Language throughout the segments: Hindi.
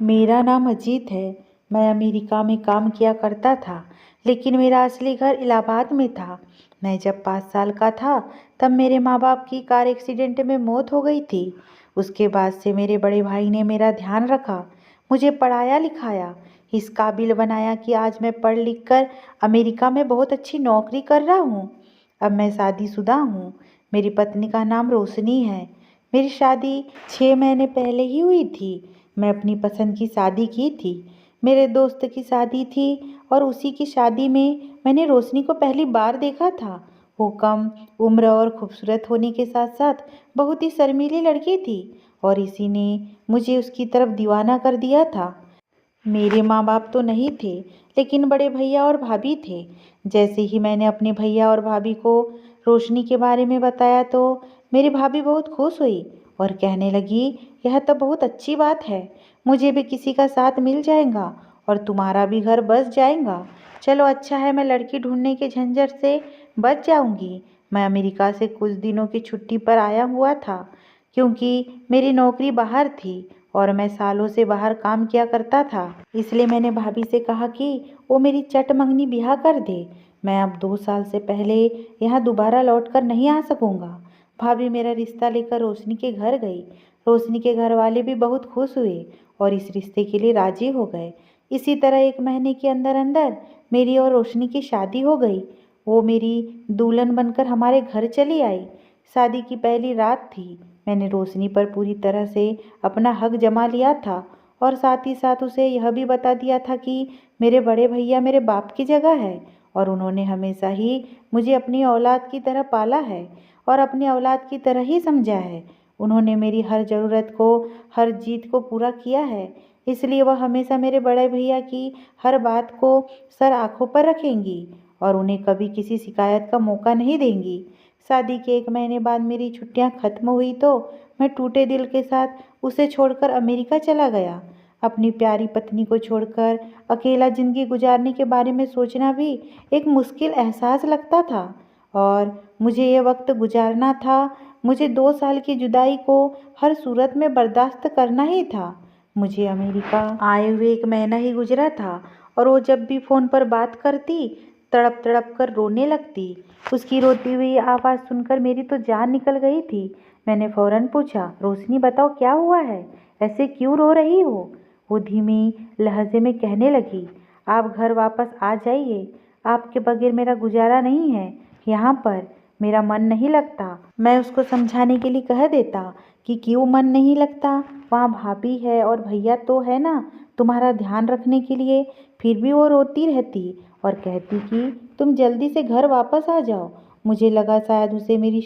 मेरा नाम अजीत है। मैं अमेरिका में काम किया करता था, लेकिन मेरा असली घर इलाहाबाद में था। मैं जब 5 साल का था तब मेरे माँ बाप की कार एक्सीडेंट में मौत हो गई थी। उसके बाद से मेरे बड़े भाई ने मेरा ध्यान रखा, मुझे पढ़ाया लिखाया, इस काबिल बनाया कि आज मैं पढ़ लिख कर अमेरिका में बहुत अच्छी नौकरी कर रहा हूँ। अब मैं शादीशुदा हूँ। मेरी पत्नी का नाम रोशनी है। मेरी शादी 6 महीने पहले ही हुई थी। मैं अपनी पसंद की शादी की थी। मेरे दोस्त की शादी थी और उसी की शादी में मैंने रोशनी को पहली बार देखा था। वो कम उम्र और खूबसूरत होने के साथ साथ बहुत ही शर्मीली लड़की थी और इसी ने मुझे उसकी तरफ दीवाना कर दिया था। मेरे माँ बाप तो नहीं थे, लेकिन बड़े भैया और भाभी थे। जैसे ही मैंने अपने भैया और भाभी को रोशनी के बारे में बताया तो मेरी भाभी बहुत खुश हुई और कहने लगी, यह तो बहुत अच्छी बात है। मुझे भी किसी का साथ मिल जाएगा और तुम्हारा भी घर बस जाएगा। चलो अच्छा है, मैं लड़की ढूंढने के झंझट से बच जाऊंगी। मैं अमेरिका से कुछ दिनों की छुट्टी पर आया हुआ था, क्योंकि मेरी नौकरी बाहर थी और मैं सालों से बाहर काम किया करता था। इसलिए मैंने भाभी से कहा कि वो मेरी चट मंगनी ब्याह कर दे। मैं अब 2 साल से पहले यहाँ दोबारा लौट कर नहीं आ सकूँगा। भाभी मेरा रिश्ता लेकर रोशनी के घर गई। रोशनी के घर वाले भी बहुत खुश हुए और इस रिश्ते के लिए राजी हो गए। इसी तरह 1 महीने के अंदर अंदर मेरी और रोशनी की शादी हो गई। वो मेरी दुल्हन बनकर हमारे घर चली आई। शादी की पहली रात थी। मैंने रोशनी पर पूरी तरह से अपना हक जमा लिया था और साथ ही साथ उसे यह भी बता दिया था कि मेरे बड़े भैया मेरे बाप की जगह है और उन्होंने हमेशा ही मुझे अपनी औलाद की तरह पाला है और अपनी औलाद की तरह ही समझा है। उन्होंने मेरी हर ज़रूरत को, हर जीत को पूरा किया है। इसलिए वह हमेशा मेरे बड़े भैया की हर बात को सर आंखों पर रखेंगी और उन्हें कभी किसी शिकायत का मौका नहीं देंगी। शादी के 1 महीने बाद मेरी छुट्टियां खत्म हुई तो मैं टूटे दिल के साथ उसे छोड़कर अमेरिका चला गया। अपनी प्यारी पत्नी को छोड़कर अकेला ज़िंदगी गुजारने के बारे में सोचना भी एक मुश्किल एहसास लगता था और मुझे ये वक्त गुजारना था। मुझे 2 साल की जुदाई को हर सूरत में बर्दाश्त करना ही था। मुझे अमेरिका आए हुए 1 महीना ही गुजरा था और वो जब भी फ़ोन पर बात करती तड़प तड़प कर रोने लगती। उसकी रोती हुई आवाज़ सुनकर मेरी तो जान निकल गई थी। मैंने फ़ौरन पूछा, रोशनी बताओ क्या हुआ है, ऐसे क्यों रो रही हो? वो धीमी लहजे में कहने लगी, आप घर वापस आ जाइए। आपके बगैर मेरा गुजारा नहीं है। यहाँ पर मेरा मन नहीं लगता। मैं उसको समझाने के लिए कह देता कि क्यों मन नहीं लगता, वहाँ भाभी है और भैया तो है ना तुम्हारा ध्यान रखने के लिए। फिर भी वो रोती रहती और कहती कि तुम जल्दी से घर वापस आ जाओ। मुझे लगा शायद उसे मेरी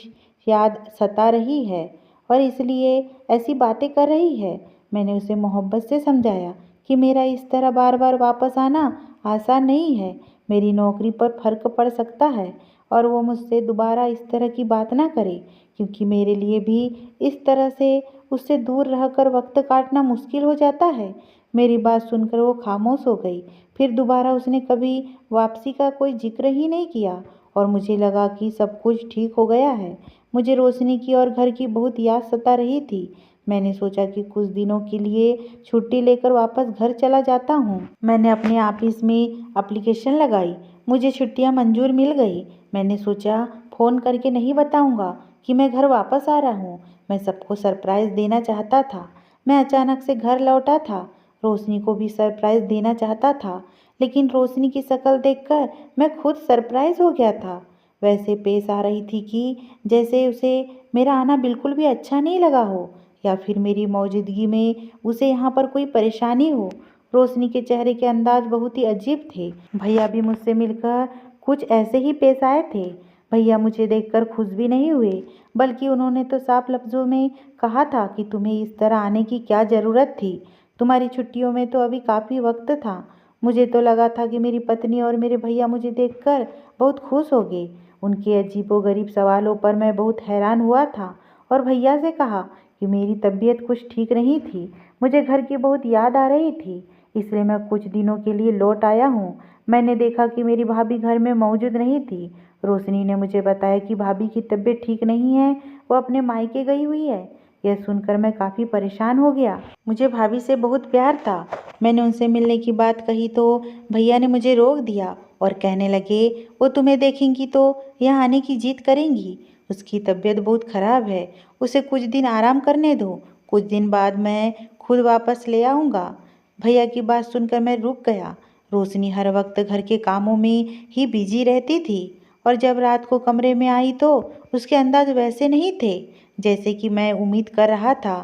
याद सता रही है और इसलिए ऐसी बातें कर रही है। मैंने उसे मोहब्बत से समझाया कि मेरा इस तरह बार बार वापस आना आसान नहीं है। मेरी नौकरी पर फर्क पड़ सकता है और वो मुझसे दोबारा इस तरह की बात ना करे, क्योंकि मेरे लिए भी इस तरह से उससे दूर रहकर वक्त काटना मुश्किल हो जाता है। मेरी बात सुनकर वो खामोश हो गई। फिर दोबारा उसने कभी वापसी का कोई जिक्र ही नहीं किया और मुझे लगा कि सब कुछ ठीक हो गया है। मुझे रोशनी की और घर की बहुत याद सता रही थी। मैंने सोचा कि कुछ दिनों के लिए छुट्टी लेकर वापस घर चला जाता हूँ। मैंने अपने ऑफिस में एप्लीकेशन लगाई। मुझे छुट्टियाँ मंजूर मिल गई। मैंने सोचा फ़ोन करके नहीं बताऊँगा कि मैं घर वापस आ रहा हूँ। मैं सबको सरप्राइज़ देना चाहता था। मैं अचानक से घर लौटा था। रोशनी को भी सरप्राइज़ देना चाहता था, लेकिन रोशनी की शक्ल देखकर मैं खुद सरप्राइज़ हो गया था। वैसे पेश आ रही थी कि जैसे उसे मेरा आना बिल्कुल भी अच्छा नहीं लगा हो या फिर मेरी मौजूदगी में उसे यहाँ पर कोई परेशानी हो। रोशनी के चेहरे के अंदाज बहुत ही अजीब थे। भैया भी मुझसे मिलकर कुछ ऐसे ही पेश आए थे। भैया मुझे देखकर खुश भी नहीं हुए, बल्कि उन्होंने तो साफ लफ्ज़ों में कहा था कि तुम्हें इस तरह आने की क्या ज़रूरत थी। तुम्हारी छुट्टियों में तो अभी काफ़ी वक्त था। मुझे तो लगा था कि मेरी पत्नी और मेरे भैया मुझे देखकर बहुत खुश होंगे। उनके अजीबोगरीब सवालों पर मैं बहुत हैरान हुआ था और भैया से कहा कि मेरी तबीयत कुछ ठीक नहीं थी। मुझे घर की बहुत याद आ रही थी, इसलिए मैं कुछ दिनों के लिए लौट आया हूँ। मैंने देखा कि मेरी भाभी घर में मौजूद नहीं थी। रोशनी ने मुझे बताया कि भाभी की तबीयत ठीक नहीं है, वो अपने मायके गई हुई है। यह सुनकर मैं काफ़ी परेशान हो गया। मुझे भाभी से बहुत प्यार था। मैंने उनसे मिलने की बात कही तो भैया ने मुझे रोक दिया और कहने लगे, वो तुम्हें देखेंगी तो यहाँ आने की जिद करेंगी। उसकी तबीयत बहुत ख़राब है, उसे कुछ दिन आराम करने दो, कुछ दिन बाद मैं खुद वापस ले आऊँगा। भैया की बात सुनकर मैं रुक गया। रोशनी हर वक्त घर के कामों में ही बिजी रहती थी और जब रात को कमरे में आई तो उसके अंदाज वैसे नहीं थे जैसे कि मैं उम्मीद कर रहा था।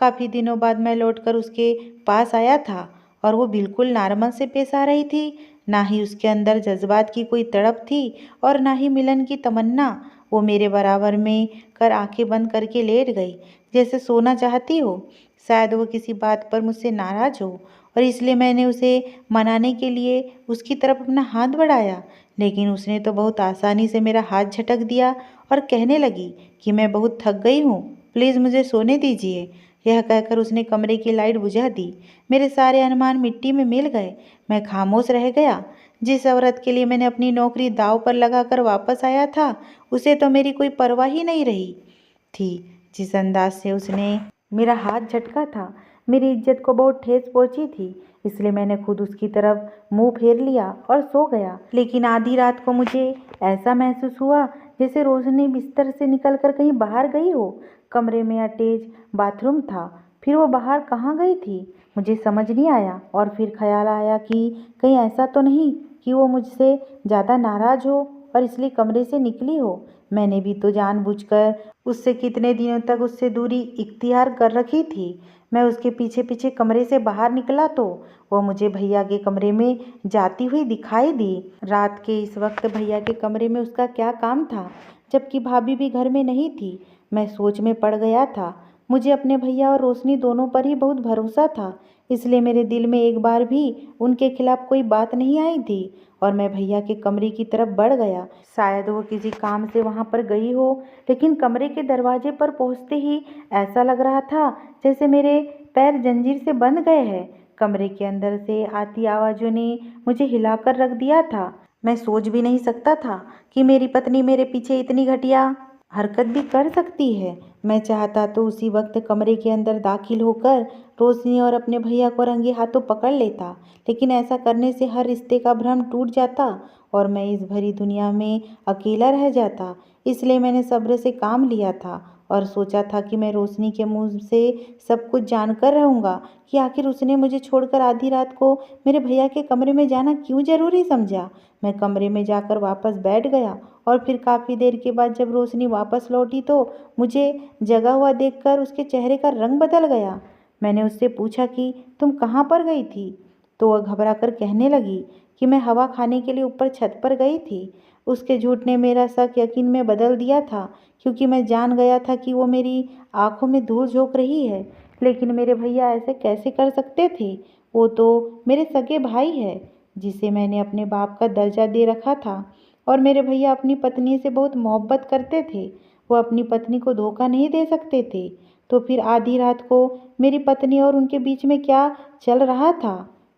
काफ़ी दिनों बाद मैं लौटकर उसके पास आया था और वो बिल्कुल नॉर्मल से पेश आ रही थी। ना ही उसके अंदर जज्बात की कोई तड़प थी और ना ही मिलन की तमन्ना। वो मेरे बराबर में कर आंखें बंद करके लेट गई जैसे सोना चाहती हो। शायद वो किसी बात पर मुझसे नाराज़ हो और इसलिए मैंने उसे मनाने के लिए उसकी तरफ अपना हाथ बढ़ाया, लेकिन उसने तो बहुत आसानी से मेरा हाथ झटक दिया और कहने लगी कि मैं बहुत थक गई हूँ, प्लीज़ मुझे सोने दीजिए। यह कहकर उसने कमरे की लाइट बुझा दी। मेरे सारे अनुमान मिट्टी में मिल गए। मैं खामोश रह गया। जिस औरत के लिए मैंने अपनी नौकरी दांव पर लगाकर वापस आया था, उसे तो मेरी कोई परवाह ही नहीं रही थी। जिस अंदाज से उसने मेरा हाथ झटका था, मेरी इज्जत को बहुत ठेस पहुंची थी। इसलिए मैंने खुद उसकी तरफ मुंह फेर लिया और सो गया। लेकिन आधी रात को मुझे ऐसा महसूस हुआ जैसे रोशनी बिस्तर से निकलकर कहीं बाहर गई हो। कमरे में अटैच बाथरूम था, फिर वो बाहर कहाँ गई थी मुझे समझ नहीं आया। और फिर ख्याल आया कि कहीं ऐसा तो नहीं कि वो मुझसे ज़्यादा नाराज़ हो और इसलिए कमरे से निकली हो। मैंने भी तो जानबूझकर उससे कितने दिनों तक उससे दूरी इख्तियार कर रखी थी। मैं उसके पीछे पीछे कमरे से बाहर निकला तो वो मुझे भैया के कमरे में जाती हुई दिखाई दी। रात के इस वक्त भैया के कमरे में उसका क्या काम था, जबकि भाभी भी घर में नहीं थी। मैं सोच में पड़ गया था। मुझे अपने भैया और रोशनी दोनों पर ही बहुत भरोसा था, इसलिए मेरे दिल में एक बार भी उनके खिलाफ कोई बात नहीं आई थी और मैं भैया के कमरे की तरफ बढ़ गया। शायद वो किसी काम से वहाँ पर गई हो, लेकिन कमरे के दरवाजे पर पहुँचते ही ऐसा लग रहा था जैसे मेरे पैर जंजीर से बंध गए हैं। कमरे के अंदर से आती आवाज़ों ने मुझे हिलाकर रख दिया था। मैं सोच भी नहीं सकता था कि मेरी पत्नी मेरे पीछे इतनी घटिया हरकत भी कर सकती है। मैं चाहता तो उसी वक्त कमरे के अंदर दाखिल होकर रोशनी और अपने भैया को रंगे हाथों पकड़ लेता, लेकिन ऐसा करने से हर रिश्ते का भ्रम टूट जाता और मैं इस भरी दुनिया में अकेला रह जाता। इसलिए मैंने सब्र से काम लिया था और सोचा था कि मैं रोशनी के मुंह से सब कुछ जानकर रहूँगा कि आखिर उसने मुझे छोड़कर आधी रात को मेरे भैया के कमरे में जाना क्यों ज़रूरी समझा। मैं कमरे में जाकर वापस बैठ गया और फिर काफ़ी देर के बाद जब रोशनी वापस लौटी तो मुझे जगा हुआ देखकर उसके चेहरे का रंग बदल गया। मैंने उससे पूछा कि तुम कहाँ पर गई थी, तो वह घबरा कर कहने लगी कि मैं हवा खाने के लिए ऊपर छत पर गई थी। उसके झूठ ने मेरा शक यकीन में बदल दिया था, क्योंकि मैं जान गया था कि वो मेरी आंखों में धूल झोंक रही है। लेकिन मेरे भैया ऐसे कैसे कर सकते थे? वो तो मेरे सगे भाई है, जिसे मैंने अपने बाप का दर्जा दे रखा था। और मेरे भैया अपनी पत्नी से बहुत मोहब्बत करते थे। वो अपनी पत्नी को धोखा नहीं दे सकते थे। तो फिर आधी रात को मेरी पत्नी और उनके बीच में क्या चल रहा था?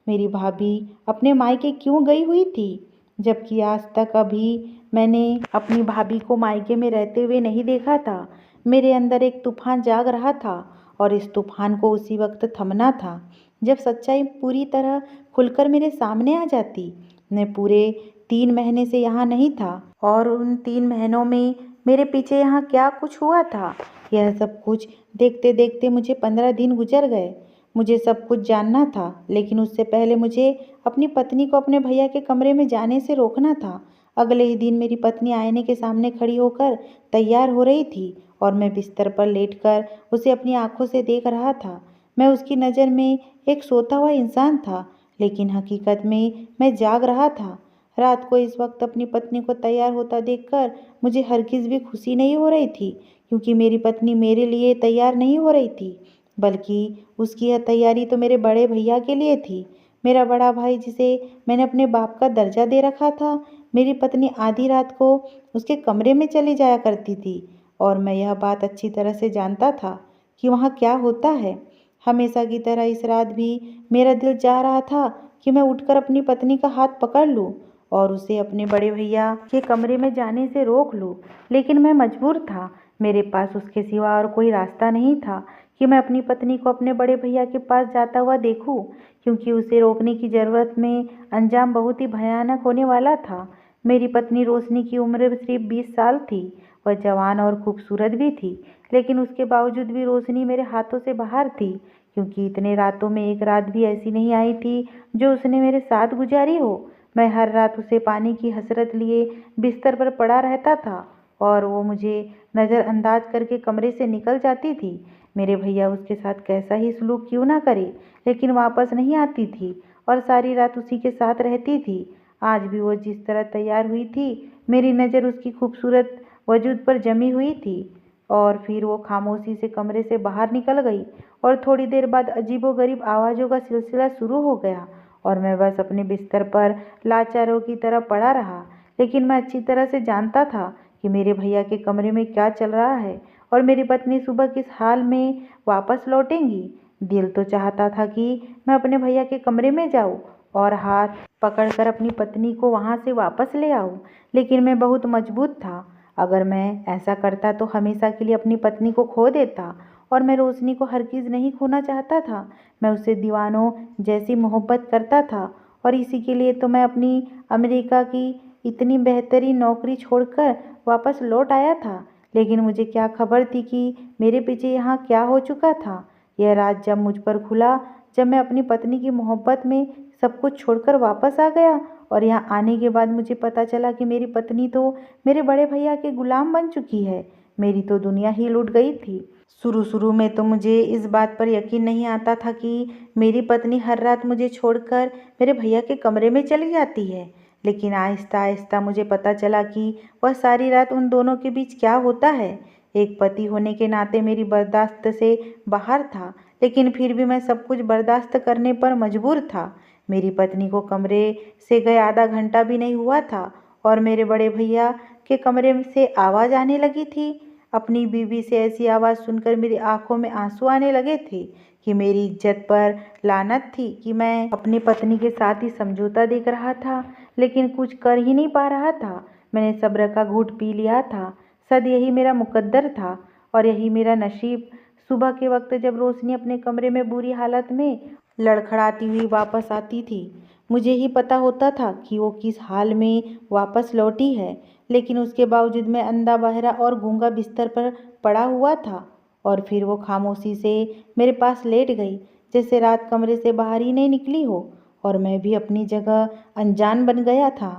मेरी भाभी अपने मायके क्यों गई हुई थी, जबकि आज तक अभी मैंने अपनी भाभी को मायके में रहते हुए नहीं देखा था। मेरे अंदर एक तूफान जाग रहा था और इस तूफान को उसी वक्त थमना था जब सच्चाई पूरी तरह खुलकर मेरे सामने आ जाती। मैं पूरे 3 महीने से यहाँ नहीं था और उन 3 महीनों में मेरे पीछे यहाँ क्या कुछ हुआ था, यह सब कुछ देखते देखते मुझे 15 दिन गुजर गए। मुझे सब कुछ जानना था, लेकिन उससे पहले मुझे अपनी पत्नी को अपने भैया के कमरे में जाने से रोकना था। अगले ही दिन मेरी पत्नी आईने के सामने खड़ी होकर तैयार हो रही थी और मैं बिस्तर पर लेटकर उसे अपनी आंखों से देख रहा था। मैं उसकी नज़र में एक सोता हुआ इंसान था, लेकिन हकीकत में मैं जाग रहा था। रात को इस वक्त अपनी पत्नी को तैयार होता देखकर मुझे हरगिज़ भी खुशी नहीं हो रही थी, क्योंकि मेरी पत्नी मेरे लिए तैयार नहीं हो रही थी, बल्कि उसकी यह तैयारी तो मेरे बड़े भैया के लिए थी। मेरा बड़ा भाई, जिसे मैंने अपने बाप का दर्जा दे रखा था, मेरी पत्नी आधी रात को उसके कमरे में चली जाया करती थी और मैं यह बात अच्छी तरह से जानता था कि वहाँ क्या होता है। हमेशा की तरह इस रात भी मेरा दिल चाह रहा था कि मैं उठकर अपनी पत्नी का हाथ पकड़ लूँ और उसे अपने बड़े भैया के कमरे में जाने से रोक लूँ, लेकिन मैं मजबूर था। मेरे पास उसके सिवा और कोई रास्ता नहीं था कि मैं अपनी पत्नी को अपने बड़े भैया के पास जाता हुआ देखूं, क्योंकि उसे रोकने की ज़रूरत में अंजाम बहुत ही भयानक होने वाला था। मेरी पत्नी रोशनी की उम्र सिर्फ 20 साल थी। वह जवान और खूबसूरत भी थी, लेकिन उसके बावजूद भी रोशनी मेरे हाथों से बाहर थी, क्योंकि इतने रातों में एक रात भी ऐसी नहीं आई थी जो उसने मेरे साथ गुजारी हो। मैं हर रात उसे पाने की हसरत लिए बिस्तर पर पड़ा रहता था और वो मुझे नज़रअंदाज करके कमरे से निकल जाती थी। मेरे भैया उसके साथ कैसा ही सलूक क्यों ना करे, लेकिन वापस नहीं आती थी और सारी रात उसी के साथ रहती थी। आज भी वो जिस तरह तैयार हुई थी, मेरी नज़र उसकी खूबसूरत वजूद पर जमी हुई थी। और फिर वो खामोशी से कमरे से बाहर निकल गई और थोड़ी देर बाद अजीबोगरीब आवाज़ों का सिलसिला शुरू हो गया और मैं बस अपने बिस्तर पर लाचारों की तरह पड़ा रहा। लेकिन मैं अच्छी तरह से जानता था कि मेरे भैया के कमरे में क्या चल रहा है और मेरी पत्नी सुबह किस हाल में वापस लौटेंगी। दिल तो चाहता था कि मैं अपने भैया के कमरे में जाऊं और हाथ पकड़कर अपनी पत्नी को वहां से वापस ले आऊं, लेकिन मैं बहुत मजबूत था। अगर मैं ऐसा करता तो हमेशा के लिए अपनी पत्नी को खो देता और मैं रोशनी को हरगिज़ नहीं खोना चाहता था। मैं उससे दीवानों जैसी मोहब्बत करता था और इसी के लिए तो मैं अपनी अमेरिका की इतनी बेहतरीन नौकरी छोड़कर वापस लौट आया था। लेकिन मुझे क्या खबर थी कि मेरे पीछे यहाँ क्या हो चुका था। यह राज जब मुझ पर खुला, जब मैं अपनी पत्नी की मोहब्बत में सब कुछ छोड़कर वापस आ गया और यहाँ आने के बाद मुझे पता चला कि मेरी पत्नी तो मेरे बड़े भैया के गुलाम बन चुकी है। मेरी तो दुनिया ही लुट गई थी। शुरू में तो मुझे इस बात पर यकीन नहीं आता था कि मेरी पत्नी हर रात मुझे छोड़कर मेरे भैया के कमरे में चली जाती है, लेकिन आहिस्ता आहिस्ता मुझे पता चला कि वह सारी रात उन दोनों के बीच क्या होता है। एक पति होने के नाते मेरी बर्दाश्त से बाहर था, लेकिन फिर भी मैं सब कुछ बर्दाश्त करने पर मजबूर था। मेरी पत्नी को कमरे से गए आधा घंटा भी नहीं हुआ था और मेरे बड़े भैया के कमरे से आवाज़ आने लगी थी। अपनी बीवी से ऐसी आवाज़ सुनकर मेरी आंखों में आंसू आने लगे थे कि मेरी इज्जत पर लानत थी कि मैं अपनी पत्नी के साथ ही समझौता देख रहा था, लेकिन कुछ कर ही नहीं पा रहा था। मैंने सब्र का घूंट पी लिया था। शायद यही मेरा मुकद्दर था और यही मेरा नसीब। सुबह के वक्त जब रोशनी अपने कमरे में बुरी हालत में लड़खड़ाती हुई वापस आती थी, मुझे ही पता होता था कि वो किस हाल में वापस लौटी है, लेकिन उसके बावजूद मैं अंधा बहरा और गूंगा बिस्तर पर पड़ा हुआ था। और फिर वो खामोशी से मेरे पास लेट गई, जैसे रात कमरे से बाहर ही नहीं निकली हो और मैं भी अपनी जगह अनजान बन गया था,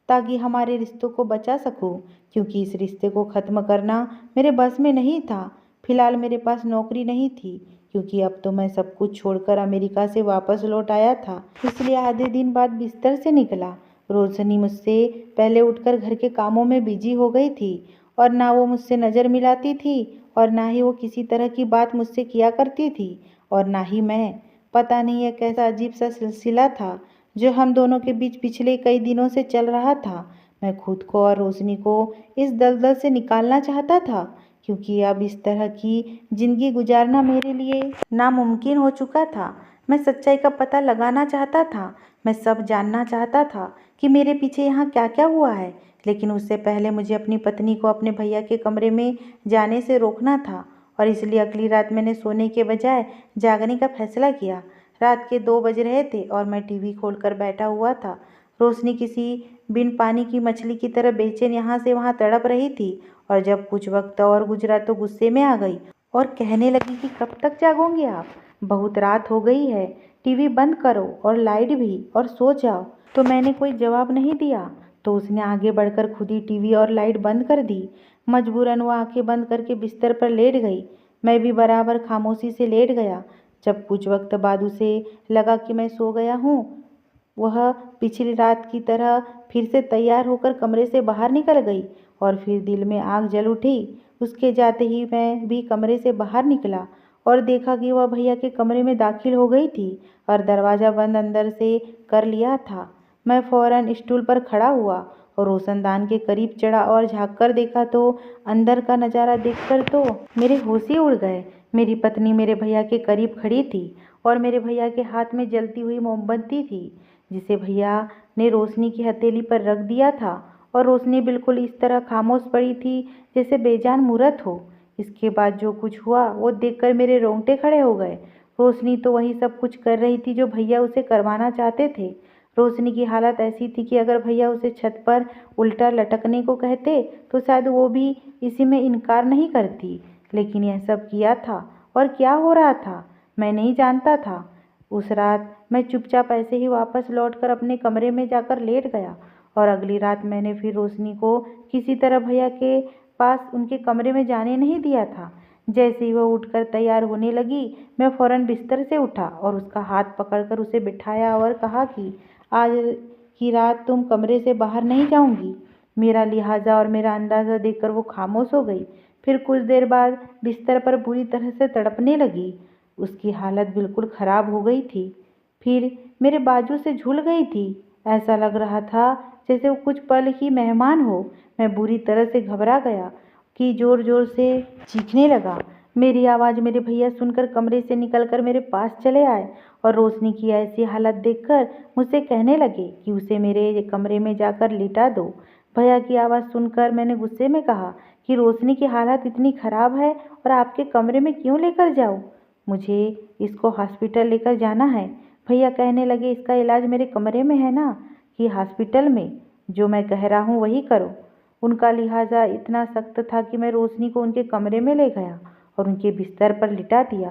ताकि हमारे रिश्तों को बचा सकूं, क्योंकि इस रिश्ते को ख़त्म करना मेरे बस में नहीं था। फिलहाल मेरे पास नौकरी नहीं थी, क्योंकि अब तो मैं सब कुछ छोड़कर अमेरिका से वापस लौट आया था, इसलिए आधे दिन बाद बिस्तर से निकला। रोशनी मुझसे पहले उठकर घर के कामों में बिजी हो गई थी और ना वो मुझसे नज़र मिलाती थी और ना ही वो किसी तरह की बात मुझसे किया करती थी और ना ही मैं। पता नहीं यह कैसा अजीब सा सिलसिला था जो हम दोनों के बीच पिछले कई दिनों से चल रहा था। मैं खुद को और रोशनी को इस दलदल से निकालना चाहता था, क्योंकि अब इस तरह की ज़िंदगी गुजारना मेरे लिए नामुमकिन हो चुका था। मैं सच्चाई का पता लगाना चाहता था। मैं सब जानना चाहता था कि मेरे पीछे यहाँ क्या क्या हुआ है, लेकिन उससे पहले मुझे अपनी पत्नी को अपने भैया के कमरे में जाने से रोकना था और इसलिए अगली रात मैंने सोने के बजाय जागने का फैसला किया। रात के 2 बज रहे थे और मैं टीवी खोलकर बैठा हुआ था। रोशनी किसी बिन पानी की मछली की तरह बेचैन यहाँ से वहाँ तड़प रही थी और जब कुछ वक्त और गुजरा तो गुस्से में आ गई और कहने लगी कि कब तक जागोगे आप? बहुत रात हो गई है, टीवी बंद करो और लाइट भी, और सो जाओ। तो मैंने कोई जवाब नहीं दिया, तो उसने आगे बढ़कर खुद ही टीवी और लाइट बंद कर दी। मजबूरन वो आंखें बंद करके बिस्तर पर लेट गई। मैं भी बराबर खामोशी से लेट गया। जब कुछ वक्त बाद उसे लगा कि मैं सो गया हूँ, वह पिछली रात की तरह फिर से तैयार होकर कमरे से बाहर निकल गई और फिर दिल में आग जल उठी। उसके जाते ही मैं भी कमरे से बाहर निकला और देखा कि वह भैया के कमरे में दाखिल हो गई थी और दरवाज़ा बंद अंदर से कर लिया था। मैं फौरन स्टूल पर खड़ा हुआ और रोशनदान के करीब चढ़ा और झाँक कर देखा तो अंदर का नज़ारा देखकर तो मेरे होश ही उड़ गए। मेरी पत्नी मेरे भैया के करीब खड़ी थी और मेरे भैया के हाथ में जलती हुई मोमबत्ती थी, जिसे भैया ने रोशनी की हथेली पर रख दिया था और रोशनी बिल्कुल इस तरह खामोश पड़ी थी जैसे बेजान मूरत हो। इसके बाद जो कुछ हुआ वो देखकर मेरे रोंगटे खड़े हो गए। रोशनी तो वही सब कुछ कर रही थी जो भैया उसे करवाना चाहते थे। रोशनी की हालत ऐसी थी कि अगर भैया उसे छत पर उल्टा लटकने को कहते तो शायद वो भी इसी में इनकार नहीं करती। लेकिन यह सब किया था और क्या हो रहा था मैं नहीं जानता था। उस रात मैं चुपचाप ऐसे ही वापस लौटकर अपने कमरे में जाकर लेट गया और अगली रात मैंने फिर रोशनी को किसी तरह भैया के पास उनके कमरे में जाने नहीं दिया था। जैसे ही वह उठकर तैयार होने लगी मैं फौरन बिस्तर से उठा और उसका हाथ पकड़कर उसे बिठाया और कहा कि आज की रात तुम कमरे से बाहर नहीं जाऊंगी। मेरा लिहाजा और मेरा अंदाज़ा देखकर वो खामोश हो गई। फिर कुछ देर बाद बिस्तर पर बुरी तरह से तड़पने लगी। उसकी हालत बिल्कुल ख़राब हो गई थी। फिर मेरे बाजू से झूल गई थी। ऐसा लग रहा था जैसे वो कुछ पल ही मेहमान हो। मैं बुरी तरह से घबरा गया कि ज़ोर ज़ोर से चीखने लगा। मेरी आवाज़ मेरे भैया सुनकर कमरे से निकलकर मेरे पास चले आए और रोशनी की ऐसी हालत देखकर मुझसे कहने लगे कि उसे मेरे कमरे में जाकर लिटा दो। भैया की आवाज़ सुनकर मैंने गुस्से में कहा कि रोशनी की हालत इतनी ख़राब है और आपके कमरे में क्यों लेकर जाऊँ? मुझे इसको हॉस्पिटल लेकर जाना है। भैया कहने लगे इसका इलाज मेरे कमरे में है ना कि हॉस्पिटल में? जो मैं कह रहा हूँ वही करो। उनका लिहाजा इतना सख्त था कि मैं रोशनी को उनके कमरे में ले गया और उनके बिस्तर पर लिटा दिया।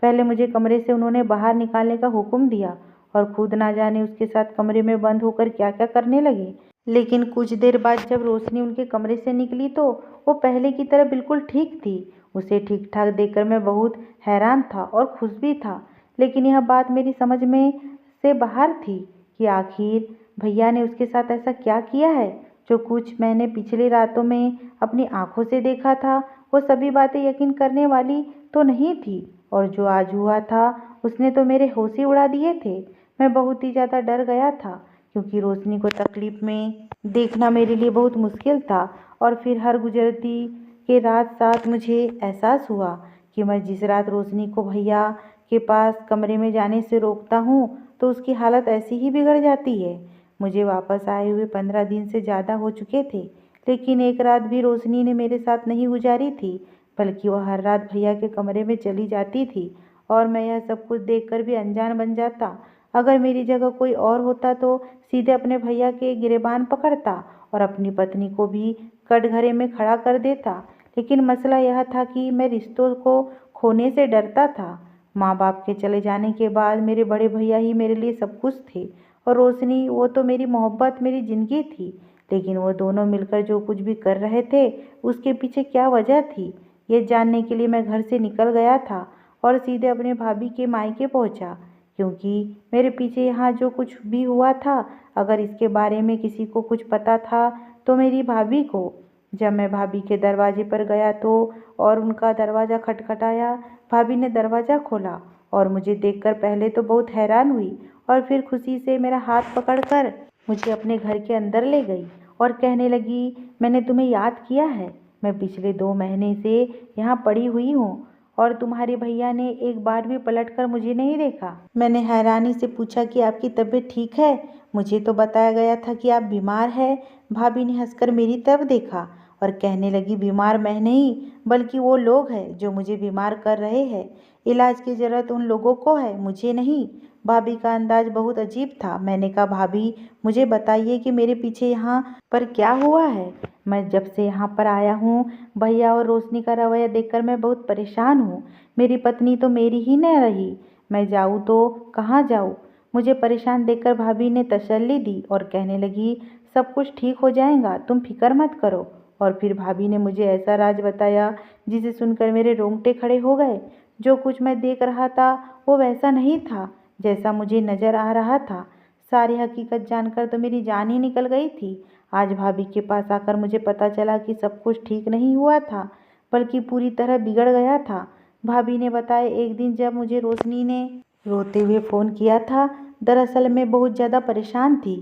पहले मुझे कमरे से उन्होंने बाहर निकालने का हुक्म दिया और खुद ना जाने उसके साथ कमरे में बंद होकर क्या क्या करने लगे। लेकिन कुछ देर बाद जब रोशनी उनके कमरे से निकली तो वो पहले की तरह बिल्कुल ठीक थी। उसे ठीक ठाक देखकर मैं बहुत हैरान था और खुश भी था। लेकिन यह बात मेरी समझ में से बाहर थी कि आखिर भैया ने उसके साथ ऐसा क्या किया है। जो कुछ मैंने पिछली रातों में अपनी आंखों से देखा था वो सभी बातें यकीन करने वाली तो नहीं थी और जो आज हुआ था उसने तो मेरे होश ही उड़ा दिए थे। मैं बहुत ही ज़्यादा डर गया था क्योंकि रोशनी को तकलीफ में देखना मेरे लिए बहुत मुश्किल था और फिर हर गुजरती के रात साथ मुझे एहसास हुआ कि मैं जिस रात रोशनी को भैया के पास कमरे में जाने से रोकता हूँ तो उसकी हालत ऐसी ही बिगड़ जाती है। मुझे वापस आए हुए 15 दिन से ज़्यादा हो चुके थे लेकिन एक रात भी रोशनी ने मेरे साथ नहीं गुजारी थी बल्कि वह हर रात भैया के कमरे में चली जाती थी और मैं यह सब कुछ देखकर भी अनजान बन जाता। अगर मेरी जगह कोई और होता तो सीधे अपने भैया के गिरेबान पकड़ता और अपनी पत्नी को भी कटघरे में खड़ा कर देता। लेकिन मसला यह था कि मैं रिश्तों को खोने से डरता था। माँ बाप के चले जाने के बाद मेरे बड़े भैया ही मेरे लिए सब कुछ थे और रोशनी वो तो मेरी मोहब्बत मेरी ज़िंदगी थी। लेकिन वो दोनों मिलकर जो कुछ भी कर रहे थे उसके पीछे क्या वजह थी ये जानने के लिए मैं घर से निकल गया था और सीधे अपने भाभी के मायके पहुंचा। क्योंकि मेरे पीछे यहाँ जो कुछ भी हुआ था अगर इसके बारे में किसी को कुछ पता था तो मेरी भाभी को। जब मैं भाभी के दरवाजे पर गया तो और उनका दरवाज़ा खटखटाया, भाभी ने दरवाज़ा खोला और मुझे देखकर पहले तो बहुत हैरान हुई और फिर खुशी से मेरा हाथ पकड़कर मुझे अपने घर के अंदर ले गई और कहने लगी मैंने तुम्हें याद किया है। मैं पिछले 2 महीने से यहाँ पड़ी हुई हूँ और तुम्हारे भैया ने एक बार भी पलटकर मुझे नहीं देखा। मैंने हैरानी से पूछा कि आपकी तबीयत ठीक है? मुझे तो बताया गया था कि आप बीमार हैं। भाभी ने हंसकर मेरी तरफ देखा और कहने लगी बीमार मैं नहीं बल्कि वो लोग हैं जो मुझे बीमार कर रहे हैं। इलाज की ज़रूरत उन लोगों को है मुझे नहीं। भाभी का अंदाज बहुत अजीब था। मैंने कहा भाभी मुझे बताइए कि मेरे पीछे यहाँ पर क्या हुआ है। मैं जब से यहाँ पर आया हूँ भैया और रोशनी का रवैया देखकर मैं बहुत परेशान हूँ। मेरी पत्नी तो मेरी ही न रही। मैं जाऊँ तो कहाँ जाऊँ? मुझे परेशान देखकर भाभी ने तसल्ली दी और कहने लगी सब कुछ ठीक हो जाएगा तुम फिक्र मत करो। और फिर भाभी ने मुझे ऐसा राज बताया जिसे सुनकर मेरे रोंगटे खड़े हो गए। जो कुछ मैं देख रहा था वो वैसा नहीं था जैसा मुझे नज़र आ रहा था। सारी हकीकत जानकर तो मेरी जान ही निकल गई थी। आज भाभी के पास आकर मुझे पता चला कि सब कुछ ठीक नहीं हुआ था बल्कि पूरी तरह बिगड़ गया था। भाभी ने बताया एक दिन जब मुझे रोशनी ने रोते हुए फ़ोन किया था दरअसल मैं बहुत ज़्यादा परेशान थी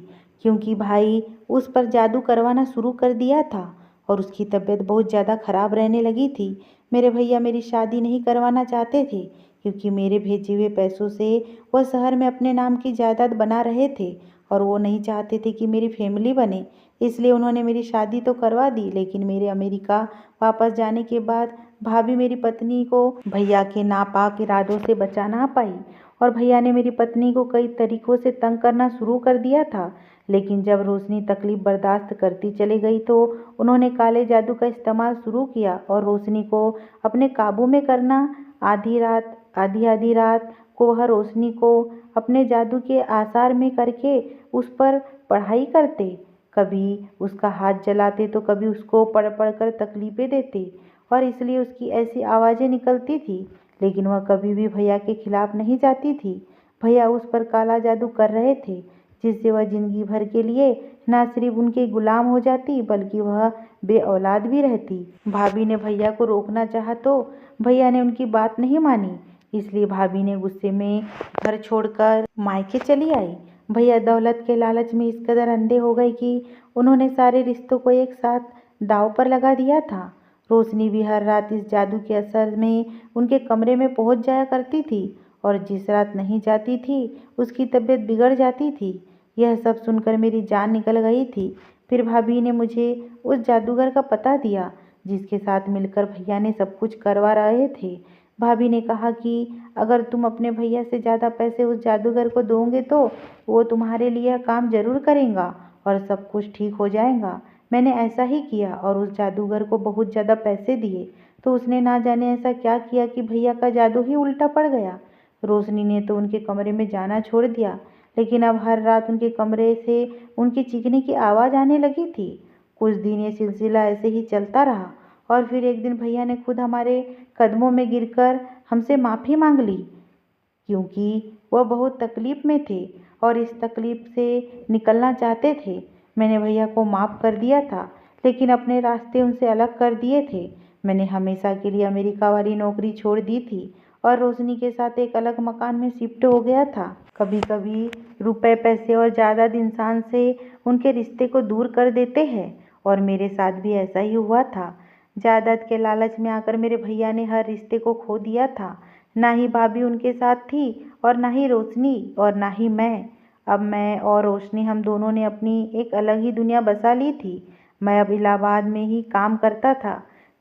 क्योंकि भाई उस पर जादू करवाना शुरू कर दिया था और उसकी तबीयत बहुत ज़्यादा ख़राब रहने लगी थी। मेरे भैया मेरी शादी नहीं करवाना चाहते थे क्योंकि मेरे भेजे हुए पैसों से वह शहर में अपने नाम की जायदाद बना रहे थे और वो नहीं चाहते थे कि मेरी फैमिली बने। इसलिए उन्होंने मेरी शादी तो करवा दी लेकिन मेरे अमेरिका वापस जाने के बाद भाभी मेरी पत्नी को भैया के नापाक इरादों से बचा ना पाई और भैया ने मेरी पत्नी को कई तरीकों से तंग करना शुरू कर दिया था। लेकिन जब रोशनी तकलीफ बर्दाश्त करती चली गई तो उन्होंने काले जादू का इस्तेमाल शुरू किया और रोशनी को अपने काबू में करना। आधी आधी रात को वह रोशनी को अपने जादू के आसार में करके उस पर पढ़ाई करते। कभी उसका हाथ जलाते तो कभी उसको पढ़ पढ़ कर तकलीफें देते और इसलिए उसकी ऐसी आवाज़ें निकलती थी। लेकिन वह कभी भी भैया के खिलाफ नहीं जाती थी। भैया उस पर काला जादू कर रहे थे जिससे वह जिंदगी भर के लिए न सिर्फ उनके गुलाम हो जाती बल्कि वह बेऔलाद भी रहती। भाभी ने भैया को रोकना चाहा तो भैया ने उनकी बात नहीं मानी, इसलिए भाभी ने गुस्से में घर छोड़कर मायके चली आई। भैया दौलत के लालच में इस कदर अंधे हो गए कि उन्होंने सारे रिश्तों को एक साथ दांव पर लगा दिया था। रोशनी भी हर रात इस जादू के असर में उनके कमरे में पहुंच जाया करती थी और जिस रात नहीं जाती थी उसकी तबीयत बिगड़ जाती थी। यह सब सुनकर मेरी जान निकल गई थी। फिर भाभी ने मुझे उस जादूगर का पता दिया जिसके साथ मिलकर भैया ने सब कुछ करवा रहे थे। भाभी ने कहा कि अगर तुम अपने भैया से ज़्यादा पैसे उस जादूगर को दोगे तो वो तुम्हारे लिए काम जरूर करेगा और सब कुछ ठीक हो जाएगा। मैंने ऐसा ही किया और उस जादूगर को बहुत ज़्यादा पैसे दिए तो उसने ना जाने ऐसा क्या किया कि भैया का जादू ही उल्टा पड़ गया। रोशनी ने तो उनके कमरे में जाना छोड़ दिया, लेकिन अब हर रात उनके कमरे से उनकी चीखने की आवाज़ आने लगी थी। कुछ दिन ये सिलसिला ऐसे ही चलता रहा और फिर एक दिन भैया ने खुद हमारे कदमों में गिरकर हमसे माफ़ी मांग ली, क्योंकि वह बहुत तकलीफ़ में थे और इस तकलीफ़ से निकलना चाहते थे। मैंने भैया को माफ़ कर दिया था, लेकिन अपने रास्ते उनसे अलग कर दिए थे। मैंने हमेशा के लिए अमेरिका वाली नौकरी छोड़ दी थी और रोशनी के साथ एक अलग मकान में शिफ्ट हो गया था। कभी कभी रुपए, पैसे और जायदाद इंसान से उनके रिश्ते को दूर कर देते हैं और मेरे साथ भी ऐसा ही हुआ था। जायदाद के लालच में आकर मेरे भैया ने हर रिश्ते को खो दिया था। ना ही भाभी उनके साथ थी और ना ही रोशनी और ना ही मैं। अब मैं और रोशनी हम दोनों ने अपनी एक अलग ही दुनिया बसा ली थी। मैं अब इलाहाबाद में ही काम करता था,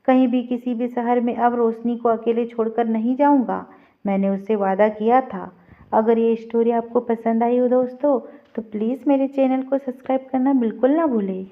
कहीं भी किसी भी शहर में। अब रोशनी को अकेले छोड़कर नहीं जाऊंगा, मैंने उससे वादा किया था। अगर ये स्टोरी आपको पसंद आई हो दोस्तों तो प्लीज़ मेरे चैनल को सब्सक्राइब करना बिल्कुल ना भूलें।